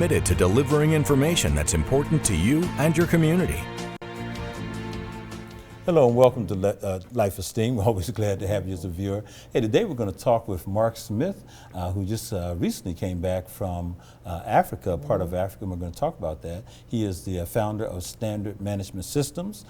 Committed to delivering information that's important to you and your community. Hello and welcome to Life Esteem. We're always glad to have you as a viewer. Hey, today we're going to talk with Mark Smith, who just recently came back from Africa, part of Africa, and we're going to talk about that. He is the founder of Standard Management Systems.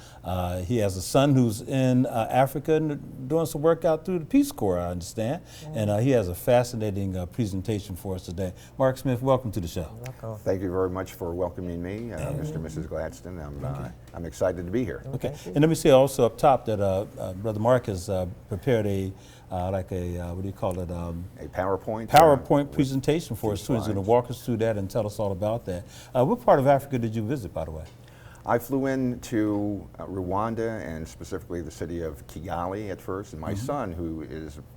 He has a son who's in Africa and doing some work out through the Peace Corps, I understand. And he has a fascinating presentation for us today. Mark Smith, welcome to the show. Welcome. Thank you very much for welcoming me, Mr. and Mrs. Gladstone. I'm excited to be here. Okay, and let me say also up top that Brother Mark has prepared a what do you call it? A PowerPoint? PowerPoint presentation for us too. He's going to walk us through that and tell us all about that. What part of Africa did you visit, by the way? I flew into Rwanda and specifically the city of Kigali at first, and my son, who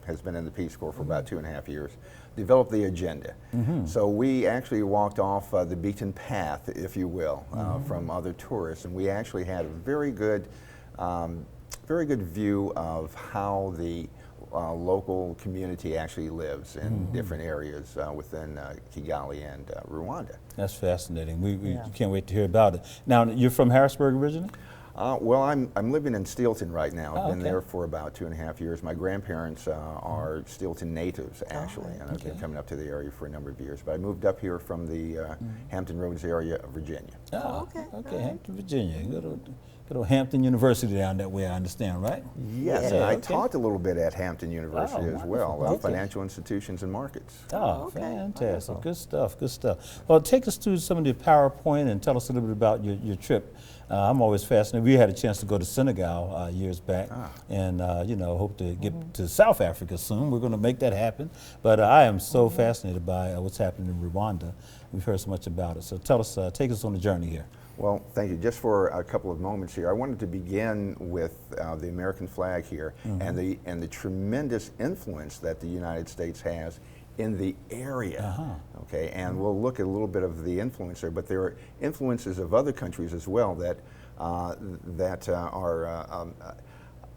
has been in the Peace Corps for about 2.5 years, developed the agenda. So we actually walked off the beaten path, if you will, from other tourists, and we actually had a very good view of how the local community actually lives in different areas within Kigali and Rwanda. That's fascinating. We can't wait to hear about it. Now, you're from Harrisburg originally? Well, I'm living in Steelton right now. I've been there for about 2.5 years. My grandparents are Steelton natives, actually, and I've been coming up to the area for a number of years. But I moved up here from the Hampton Roads area of Virginia. Oh, okay, Hampton, Virginia. Good old Hampton University down that way, I understand, right? Yes, and I taught a little bit at Hampton University as well, financial institutions and markets. Oh, fantastic. Good stuff, good stuff. Well, take us through some of the PowerPoint and tell us a little bit about your trip. I'm always fascinated. We had a chance to go to Senegal years back and, hope to get to South Africa soon. We're going to make that happen. But I am so fascinated by what's happening in Rwanda. We've heard so much about it. So tell us, take us on the journey here. Well, thank you. Just for a couple of moments here, I wanted to begin with the American flag here and the tremendous influence that the United States has in the area. Okay, and we'll look at a little bit of the influence there, but there are influences of other countries as well that are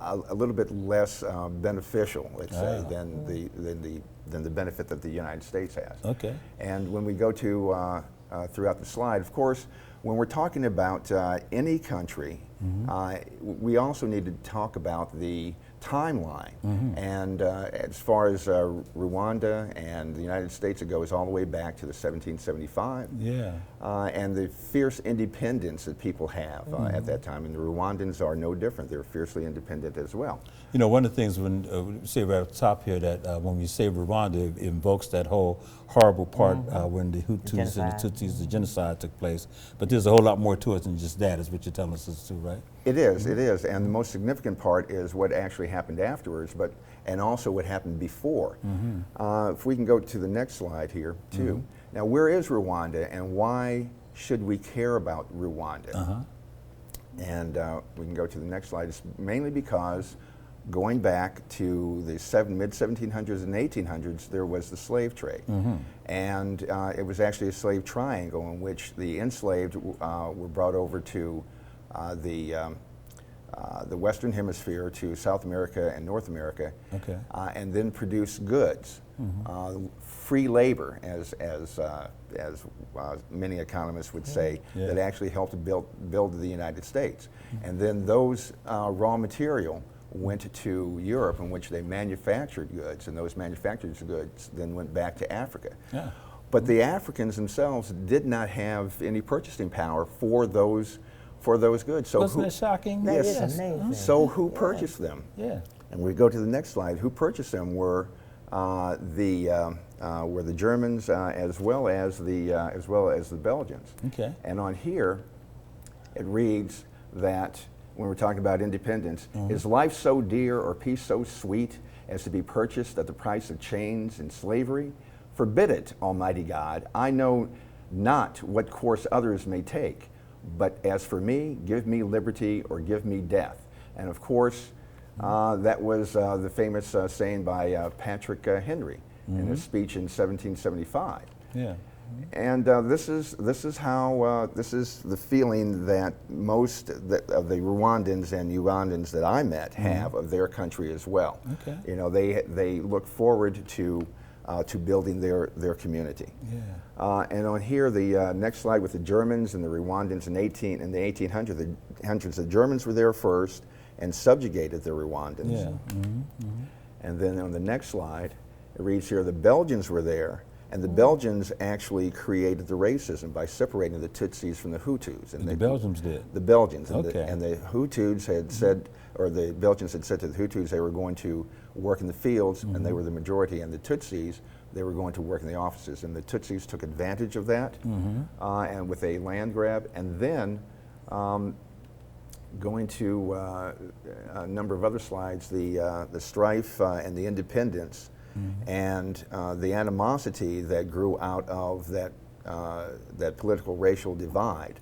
a little bit less beneficial, let's say, than the benefit that the United States has. Okay. And when we go to throughout the slide, of course, when we're talking about any country, we also need to talk about the timeline. And as far as Rwanda and the United States, it goes all the way back to the 1775. And the fierce independence that people have at that time. And the Rwandans are no different. They're fiercely independent as well. You know, one of the things when we say right at the top here that when we say Rwanda, it invokes that whole horrible part when the Hutus and the Tutsis, the genocide took place. But there's a whole lot more to it than just that, is what you're telling us too, right? It is, it is. And the most significant part is what actually happened afterwards, and also what happened before. If we can go to the next slide here, too. Now, where is Rwanda, and why should we care about Rwanda? And we can go to the next slide. It's mainly because going back to the mid-1700s and 1800s, there was the slave trade. And it was actually a slave triangle in which the enslaved were brought over to the Western Hemisphere, to South America and North America, and then produce goods. Free labor, as many economists would say, that actually helped to build the United States. And then those raw material went to Europe, in which they manufactured goods, and those manufactured goods then went back to Africa. But the Africans themselves did not have any purchasing power for those goods. So wasn't that shocking? Yes. That is amazing. So who purchased them? And we go to the next slide. Who purchased them were the Germans as well as the Belgians. And on here, it reads that when we're talking about independence, is life so dear or peace so sweet as to be purchased at the price of chains and slavery? Forbid it, Almighty God. I know not what course others may take, but as for me, give me liberty or give me death. And of course, that was the famous saying by Patrick Henry in his speech in 1775. And this is the feeling that most of the Rwandans and Ugandans that I met have of their country as well. You know, they look forward to to building their community. Yeah. And on here, the next slide with the Germans and the Rwandans in the 1800s, the Germans were there first and subjugated the Rwandans. Yeah. Mm-hmm. And then on the next slide, it reads here, the Belgians were there, and the Belgians actually created the racism by separating the Tutsis from the Hutus. And the Belgians did? The Belgians. Okay. And the Hutus had said, or the Belgians had said to the Hutus they were going to work in the fields, and they were the majority, and the Tutsis, they were going to work in the offices. And the Tutsis took advantage of that, and with a land grab, and then going to a number of other slides, the strife and the independence, and the animosity that grew out of that political racial divide.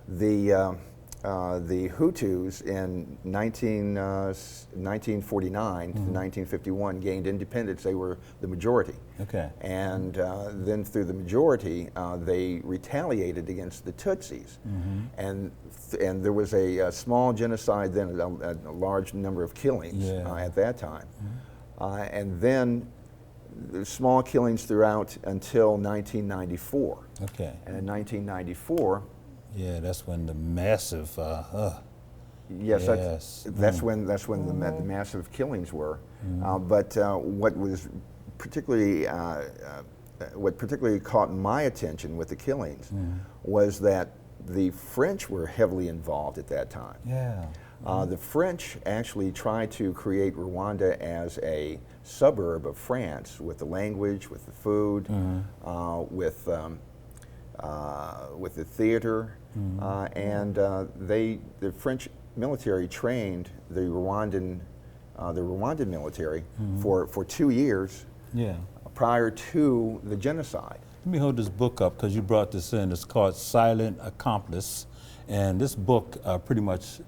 The Hutus in 1949 to 1951 gained independence. They were the majority. Okay. And then through the majority, they retaliated against the Tutsis. And there was a small genocide then, a large number of killings at that time. And then small killings throughout until 1994. Okay. And in 1994, yeah, that's when the massive. Yes, that's when the massive killings were. But what particularly caught my attention with the killings was that the French were heavily involved at that time. Yeah. The French actually tried to create Rwanda as a suburb of France, with the language, with the food, with the theater, and the French military trained the Rwandan military for 2 years prior to the genocide. Let me hold this book up because you brought this in. It's called Silent Accomplice, and this book pretty much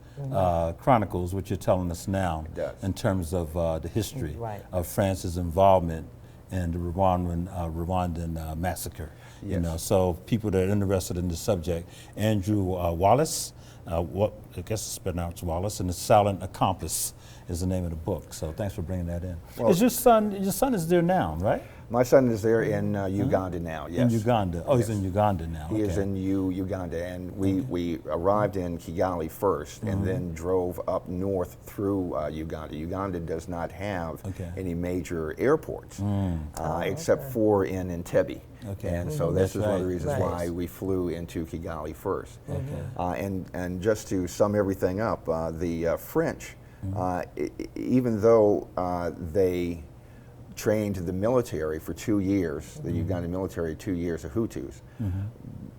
chronicles what you're telling us now in terms of the history of France's involvement in the Rwandan massacre. Yes. You know, so people that are interested in the subject, Andrew Wallace, what I guess it's pronounced Wallace, and the Silent Accomplice is the name of the book. So thanks for bringing that in. Well, is your son is there now, right? My son is there in Uganda now, yes. In Uganda. Oh, he's in Uganda now. He is in Uganda, and we arrived in Kigali first and then drove up north through Uganda. Uganda does not have any major airports except for in Entebbe. Okay. And so this is one of the reasons why we flew into Kigali first. Okay. And just to sum everything up, the French, even though they trained the military for 2 years, the Ugandan military, 2 years of Hutus,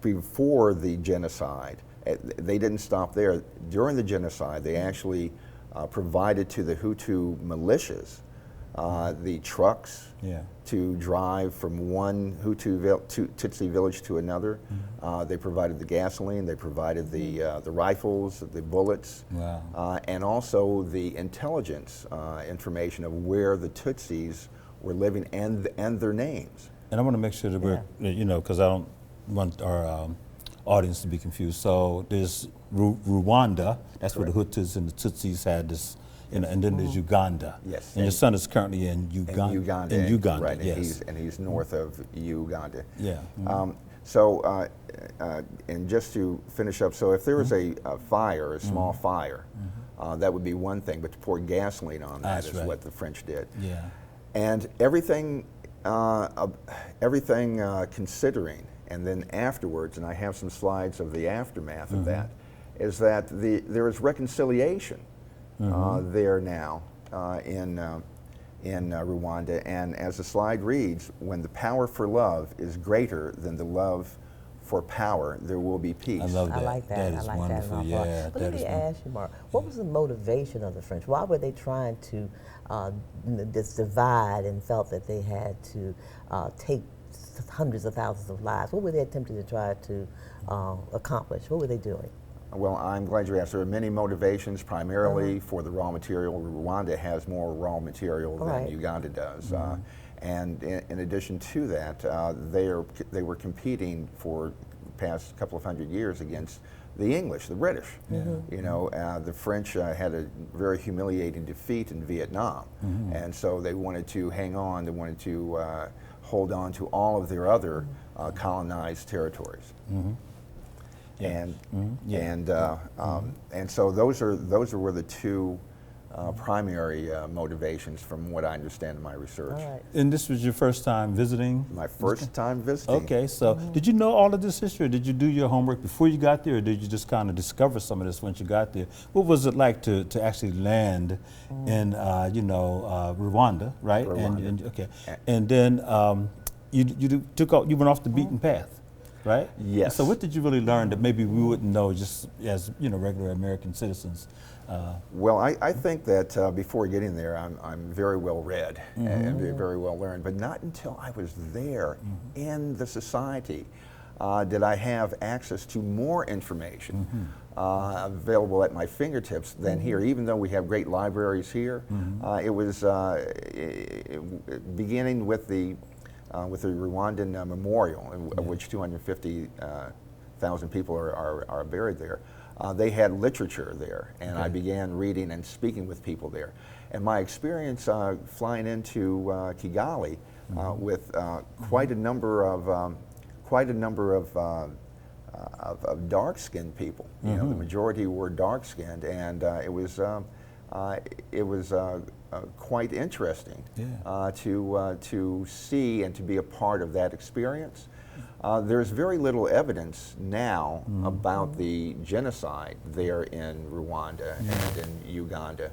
before the genocide, they didn't stop there. During the genocide, they actually provided to the Hutu militias the trucks to drive from one Tutsi village to another. They provided the gasoline, they provided the rifles, the bullets, and also the intelligence information of where the Tutsis were living and their names. And I want to make sure that we're, you know, because I don't want our audience to be confused. So there's Rwanda, that's where the Hutus and the Tutsis had this. And then there's Uganda. Yes. And your son is currently in Uganda. In Uganda, right, yes. And he's north of Uganda. Yeah. And just to finish up, so if there was a fire, a small fire, that would be one thing, but to pour gasoline on that is what the French did. Yeah. And everything considering, and then afterwards, and I have some slides of the aftermath of that, is that there is reconciliation there now in Rwanda, and as the slide reads, when the power for love is greater than the love for power, there will be peace. I love that. I like that. That is I like wonderful. That. But let me ask you, Mark, what was the motivation of the French? Why were they trying to this divide and felt that they had to take hundreds of thousands of lives? What were they attempting to try to accomplish? What were they doing? Well, I'm glad you asked. There are many motivations, primarily for the raw material. Rwanda has more raw material than Uganda does. And in addition to that, they were competing for the past couple of hundred years against the English, the British. You know, the French had a very humiliating defeat in Vietnam, and so they wanted to hang on. They wanted to hold on to all of their other colonized territories. Yeah. And so those were the two primary motivations from what I understand in my research. All right. And this was your first time visiting? My first time visiting. Okay, so did you know all of this history, or did you do your homework before you got there, or did you just kind of discover some of this once you got there? What was it like to actually land in, Rwanda, right? Rwanda. And then you went off the beaten path, right? Yes. So what did you really learn that maybe we wouldn't know just as, regular American citizens? Well, I think that before getting there, I'm very well read and very well learned, but not until I was there in the society did I have access to more information available at my fingertips than here. Even though we have great libraries here, it was beginning with the Rwandan memorial, of which 250,000 people are buried there. They had literature there, and I began reading and speaking with people there. And my experience flying into Kigali with quite a number of dark-skinned people. You know, the majority were dark-skinned, and it was quite interesting to see and to be a part of that experience. There's very little evidence now about the genocide there in Rwanda and in Uganda.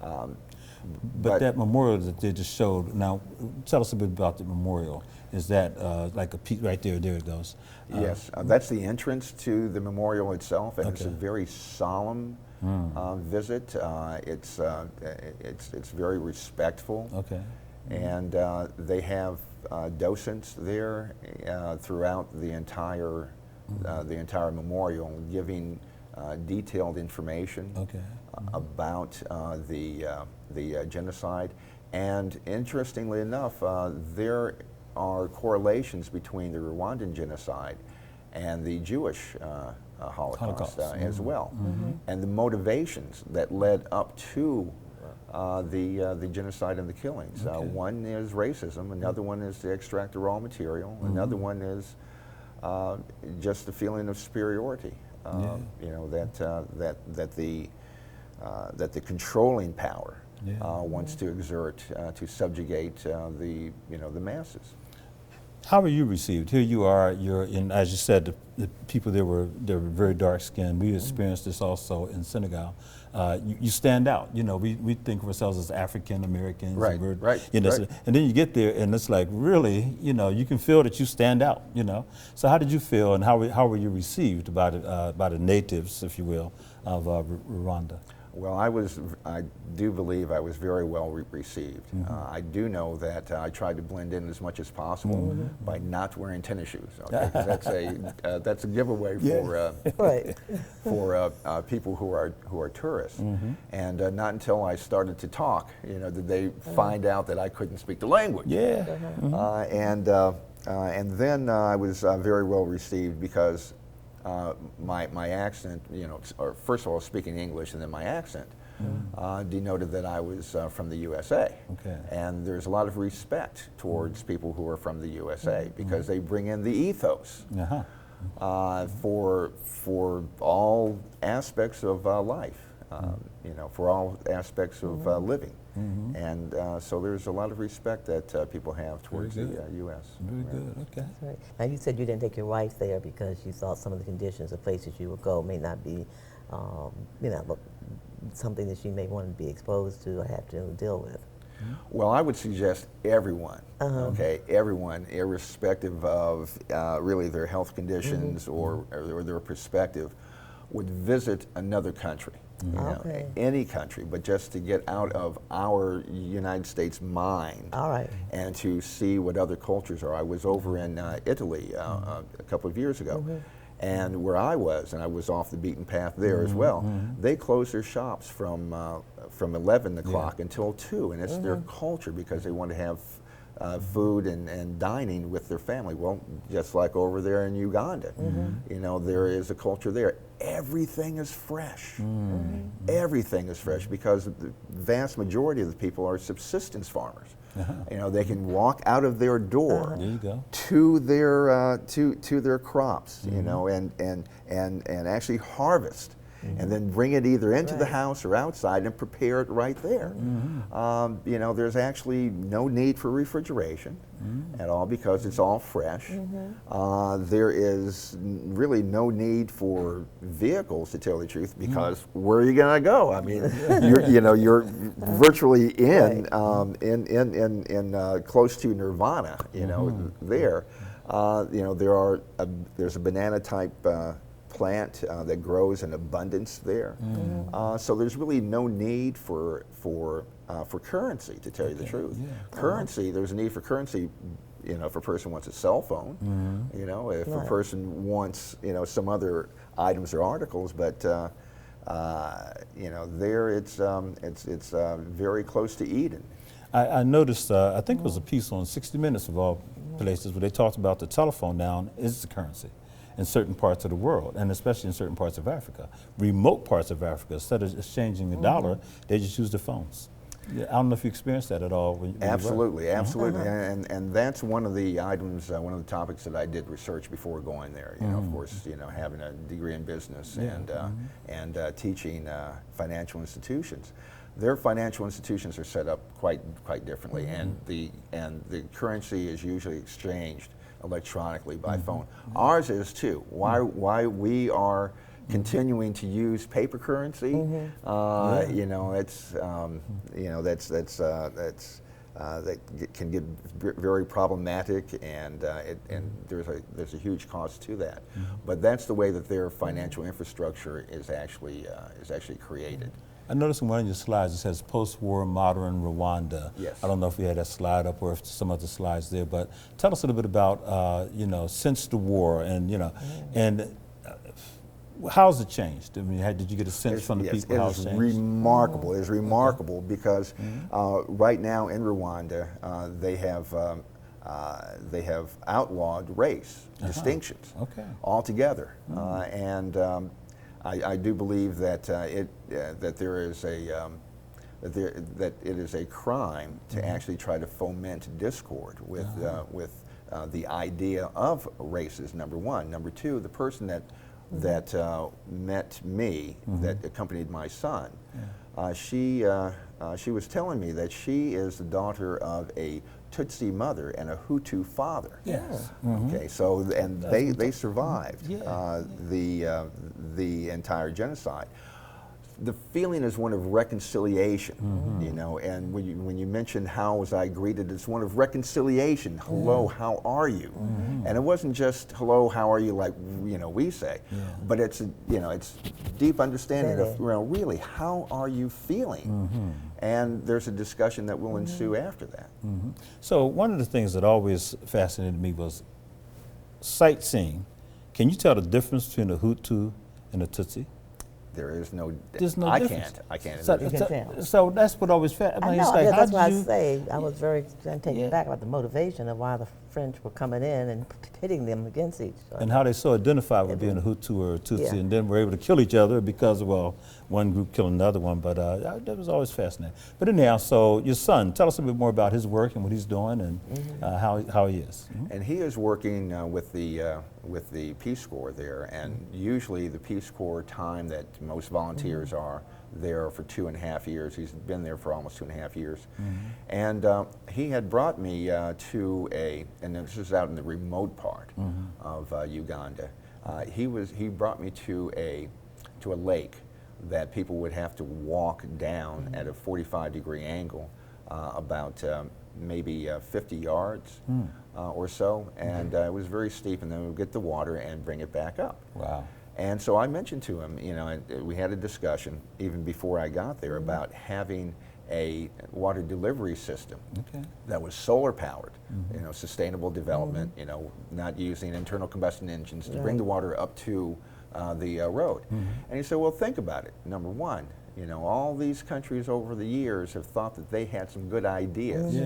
But that memorial that they just showed, now tell us a bit about the memorial. Is that like a piece right there? There it goes. Yes, that's the entrance to the memorial itself, and it's a very solemn visit. It's very respectful. Okay. And they have docents there throughout the entire memorial, giving detailed information about the genocide. And interestingly enough, there are correlations between the Rwandan genocide and the Jewish Holocaust as well, and the motivations that led up to the genocide and the killings. One is racism, another one is to extract the raw material, another one is just the feeling of superiority. You know, that the controlling power wants to exert to subjugate the masses. How were you received? Here you are. You're in, as you said, the people there were very dark skinned. We experienced this also in Senegal. You stand out. You know, we think of ourselves as African Americans. Right. And then you get there, and it's like really, you can feel that you stand out. So how did you feel, and how were you received by the natives, if you will, of Rwanda? Well, I do believe I was very well received. I do know that I tried to blend in as much as possible by not wearing tennis shoes. Okay, 'cause that's a giveaway for people who are tourists. And not until I started to talk, did they find out that I couldn't speak the language. And then I was very well received because my accent, or first of all, speaking English, and then my accent denoted that I was from the USA. And there's a lot of respect towards people who are from the USA because they bring in the ethos for all aspects of life, for all aspects of living. And so there's a lot of respect that people have towards the U.S. Very good, okay. That's right. Now you said you didn't take your wife there because you thought some of the conditions, the places you would go may not be, something that she may want to be exposed to or have to deal with. Well, I would suggest everyone, everyone, irrespective of really their health conditions or their perspective, would visit another country. Any country, but just to get out of our United States mind and to see what other cultures are. I was over in Italy a couple of years ago, and where I was off the beaten path there as well, they close their shops from 11 o'clock until 2, and it's their culture because they want to have food and dining with their family. Well, just like over there in Uganda, there is a culture there. Everything is fresh. Everything is fresh because the vast majority of the people are subsistence farmers. You know, they can walk out of their door There you go. to their crops, you know, and actually harvest. And then bring it either into the house or outside and prepare it right there. You know, there's actually no need for refrigeration at all because it's all fresh. There is really no need for vehicles, to tell the truth, because where are you going to go? I mean, you're virtually in close to nirvana. You know, there. You know, there's a banana type plant that grows in abundance there. So there's really no need for currency, to tell you the truth. Currency, there's a need for currency, you know, if a person wants a cell phone, you know, if a person wants, you know, some other items or articles, but you know, there it's very close to Eden. I noticed, I think it was a piece on 60 Minutes of all places where they talked about the telephone now is the currency in certain parts of the world, and especially in certain parts of Africa. Remote parts of Africa, instead of exchanging a dollar, they just use their phones. Yeah, I don't know if you experienced that at all. When absolutely, absolutely, and that's one of the items, one of the topics that I did research before going there. You know, of course, you know, having a degree in business and teaching financial institutions. Their financial institutions are set up quite differently, and the currency is usually exchanged electronically by phone. Ours is too. Why we are continuing to use paper currency? You know, it's you know, that can get very problematic, and there's a huge cost to that. But that's the way that their financial infrastructure is actually created. I noticed in one of your slides it says post-war modern Rwanda. Yes. I don't know if we had that slide up or if some other slides there, but tell us a little bit about you know, since the war, and you know, and how's it changed? I mean, did you get a sense from the people how it's changed? Remarkable. It is remarkable because right now in Rwanda they have outlawed race distinctions altogether, and I do believe that that it is a crime to actually try to foment discord with the idea of races. Number one. Number two, the person that met me, that accompanied my son, she was telling me that she is the daughter of a Tutsi mother and a Hutu father. Yes. Okay, so and they survived the entire genocide. The feeling is one of reconciliation, you know, and when you mention how was I greeted, it's one of reconciliation. Hello, how are you? And it wasn't just hello, how are you, like, you know, we say, but it's, you know, it's deep understanding of, you know, really, how are you feeling? And there's a discussion that will ensue after that. So one of the things that always fascinated me was sightseeing. Can you tell the difference between a Hutu and a Tutsi? There's no difference. I can't. So that's what always fascinated me. I know, Like, that's why I say I was very taken back about the motivation of why the French were coming in and pitting them against each other. And how they so identified with being a Hutu or a Tutsi, and then were able to kill each other because, well, one group killing another one. But that was always fascinating. But anyhow, so your son, tell us a bit more about his work and what he's doing and how he is. And he is working with the Peace Corps there, and usually the Peace Corps time that most volunteers are there for 2.5 years. He's been there for almost 2.5 years. And he had brought me to and this is out in the remote part of Uganda. He brought me to a lake that people would have to walk down at a 45-degree angle, about maybe 50 yards or so, and it was very steep, and then we would get the water and bring it back up. Wow. And so I mentioned to him, you know, we had a discussion even before I got there about having a water delivery system that was solar powered, you know, sustainable development, you know, not using internal combustion engines to bring the water up to the road. And he said, well, think about it. Number one, you know, all these countries over the years have thought that they had some good ideas,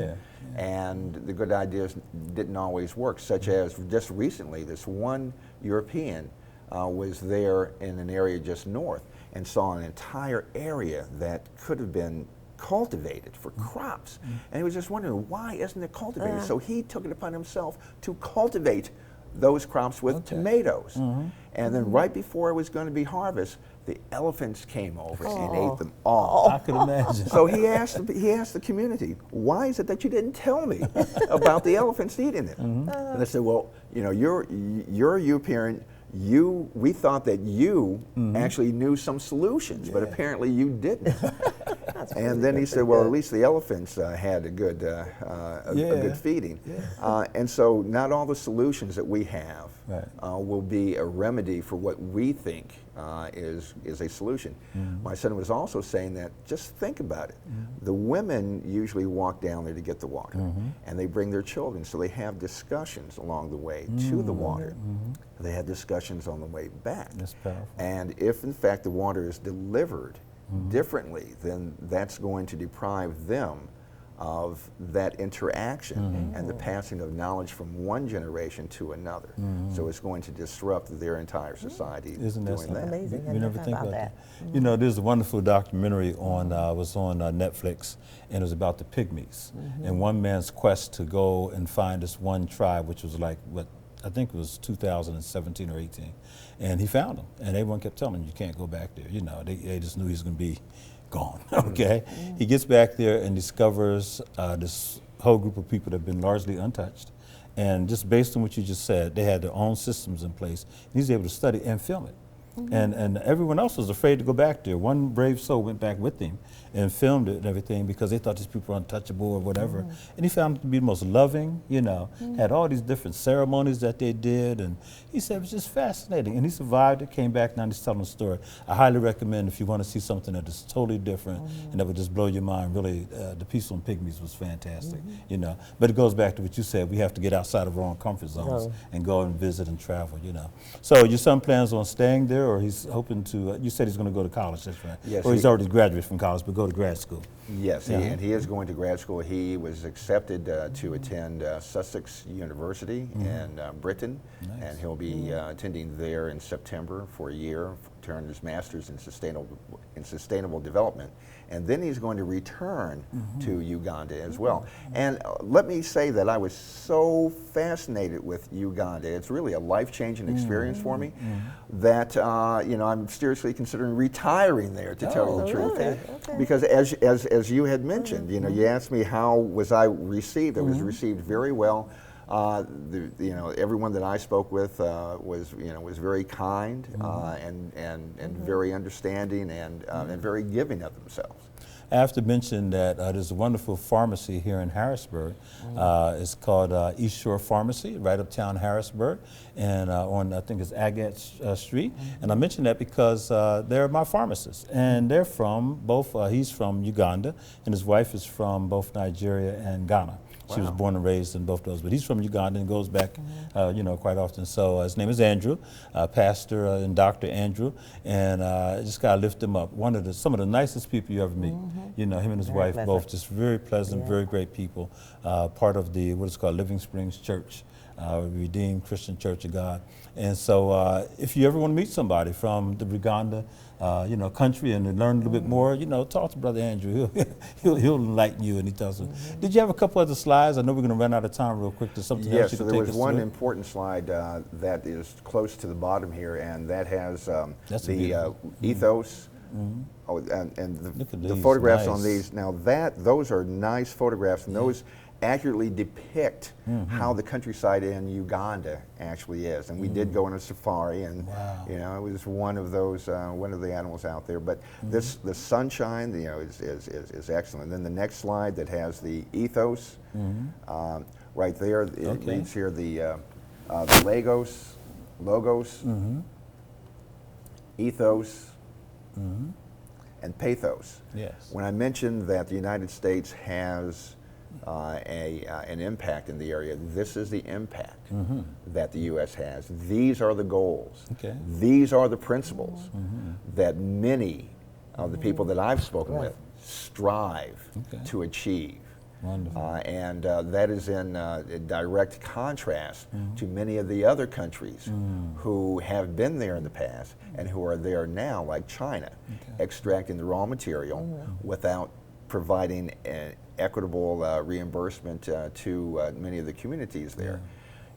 and the good ideas didn't always work, such as just recently, this one European was there in an area just north and saw an entire area that could have been cultivated for crops. And he was just wondering, why isn't it cultivated? So he took it upon himself to cultivate those crops with tomatoes. And then right before it was going to be harvest, the elephants came over and ate them all. I can imagine. So he asked the community, why is it that you didn't tell me about the elephants eating it? And they said, well, you know, you're you parent. We thought that you actually knew some solutions, but apparently you didn't. And then he said, well, at least the elephants had a good feeding. And so not all the solutions that we have will be a remedy for what we think is a solution. My son was also saying that, just think about it. The women usually walk down there to get the water, and they bring their children, so they have discussions along the way to the water. They have discussions on the way back. That's powerful. And if in fact the water is delivered differently, then that's going to deprive them of that interaction and the passing of knowledge from one generation to another. So it's going to disrupt their entire society. Isn't that doing that. Amazing. We never think about that. You know, there's a wonderful documentary on was on Netflix, and it was about the pygmies and one man's quest to go and find this one tribe, which was like what I think it was 2017 or 18, and he found them, and everyone kept telling him, you can't go back there. You know, they just knew he was going to be gone. Okay, he gets back there and discovers this whole group of people that have been largely untouched, and just based on what you just said, they had their own systems in place. He's able to study and film it. And everyone else was afraid to go back there. One brave soul went back with him and filmed it and everything because they thought these people were untouchable or whatever. And he found it to be the most loving, you know, had all these different ceremonies that they did. And he said it was just fascinating. And he survived it, came back, now he's telling the story. I highly recommend if you want to see something that is totally different and that would just blow your mind. Really, The Peace on Pygmies was fantastic, you know. But it goes back to what you said. We have to get outside of our own comfort zones and go and visit and travel, you know. So your son plans on staying there, or he's hoping to, you said he's going to go to college, that's right? Yes. Or he's already graduated from college, but go to grad school. Yes, and he is going to grad school. He was accepted to attend Sussex University in Britain, and he'll be attending there in September for a year to earn his master's in sustainable development. And then he's going to return to Uganda as well. And let me say that I was so fascinated with Uganda. It's really a life-changing experience for me that you know, I'm seriously considering retiring there, to tell you the truth. Okay. Because as you had mentioned, you know, you asked me how was I received. I was received very well. You know, everyone that I spoke with was very kind and very understanding and very giving of themselves. I have to mention that there's a wonderful pharmacy here in Harrisburg. It's called East Shore Pharmacy, right uptown Harrisburg, and on, I think it's Agate Street. And I mention that because they're my pharmacists, and they're from both, he's from Uganda, and his wife is from both Nigeria and Ghana. She was born and raised in both those, but he's from Uganda and goes back, you know, quite often. So his name is Andrew, Pastor and Dr. Andrew, and just gotta lift him up. Some of the nicest people you ever meet. You know, him and his wife both just very pleasant, very great people. Part of the what is called Living Springs Church, Redeemed Christian Church of God. And so if you ever want to meet somebody from the Uganda, you know, country and learn a little bit more, you know, talk to Brother Andrew. He'll enlighten you, and he tells you. Did you have a couple other slides? I know we're going to run out of time real quick. There's something else you can take us through. Yes, so there was one important slide that is close to the bottom here, and that has the ethos. Oh, and the photographs on these. Now those are nice photographs, and those accurately depict how the countryside in Uganda actually is. And we did go on a safari, and you know, it was one of those one of the animals out there. But the sunshine, you know, is excellent. Then the next slide that has the ethos, right there, it reads here the logos, ethos, and pathos. Yes. When I mentioned that the United States has an impact in the area, this is the impact that the U.S. has. These are the goals. These are the principles that many of the people that I've spoken with strive to achieve. And that is in direct contrast to many of the other countries who have been there in the past and who are there now, like China, extracting the raw material without providing equitable reimbursement to many of the communities there.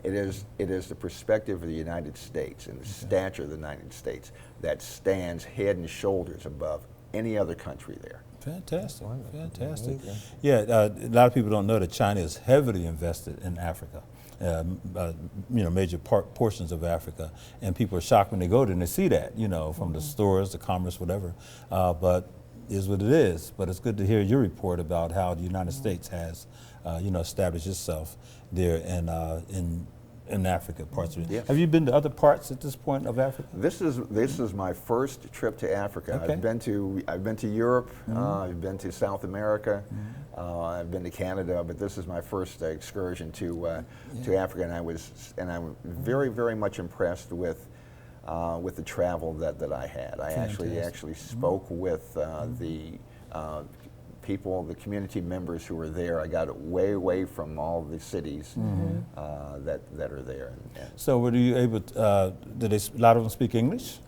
It is the perspective of the United States and the stature of the United States that stands head and shoulders above any other country there. Fantastic, fantastic. Amazing. Yeah, a lot of people don't know that China is heavily invested in Africa. Major portions of Africa, and people are shocked when they go there and they see that, from the stores, the commerce, whatever. But it is what it is. But it's good to hear your report about how the United States has, established itself there in Africa, parts of it. Yes. Have you been to other parts at this point of Africa? This is my first trip to Africa. Okay. I've been to Europe. I've been to South America. I've been to Canada, but this is my first excursion to Africa, and I'm very, very much impressed with the travel that I had. I actually spoke with the people, the community members who were there. I got way away from all the cities that are there. So were you able to, did a lot of them speak English?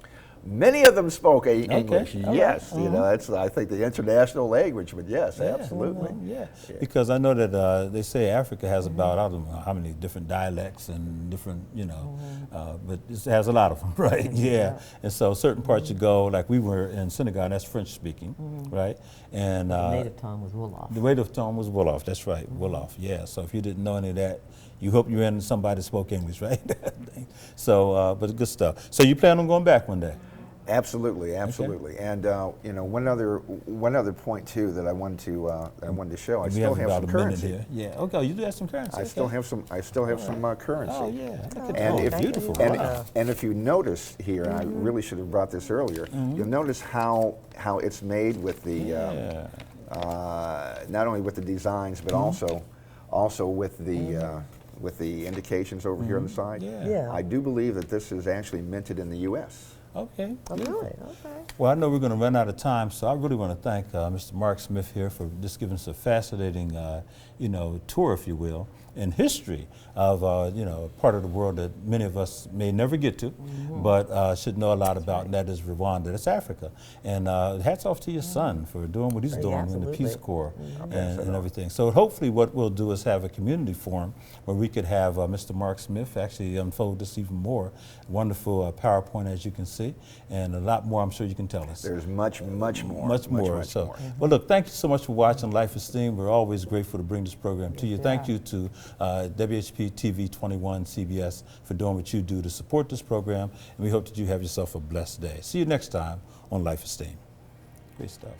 Many of them spoke English, Okay. yes. That's, I think, the international language, but yes, absolutely. Yeah, because I know that they say Africa has about, I don't know how many different dialects and different, but it has a lot of them, right? Yeah. And so certain parts you go, like we were in Senegal, and that's French speaking, right? And the native tongue was Wolof. The native tongue was Wolof, that's right, Wolof, yeah. So if you didn't know any of that, you hope you're in somebody that spoke English, right? So, but good stuff. So you plan on going back one day? Absolutely, absolutely. Okay. And one other point too that I wanted to show. I still have some currency here. Yeah. Okay. You do have some currency. I still have some currency. Oh yeah. And if beautiful. And if you notice here, I really should have brought this earlier. You'll notice how it's made with the not only with the designs but also with the indications over here on the side. Yeah. I do believe that this is actually minted in the U.S. Okay. Okay. Well, I know we're going to run out of time, so I really want to thank Mr. Mark Smith here for just giving us a fascinating, tour, if you will, in history of, part of the world that many of us may never get to, but should know a lot about, and that is Rwanda. That's Africa. And hats off to your son for doing what he's doing in the Peace Corps and everything. So hopefully what we'll do is have a community forum where we could have Mr. Mark Smith actually unfold this even more. Wonderful PowerPoint, as you can see, and a lot more I'm sure you can tell us. There's much more. Much more. Well, look, thank you so much for watching Life Esteem. We're always grateful to bring this program to you. Thank you to WHP TV 21 CBS for doing what you do to support this program, and we hope that you have yourself a blessed day. See you next time on Life Esteem. Great stuff.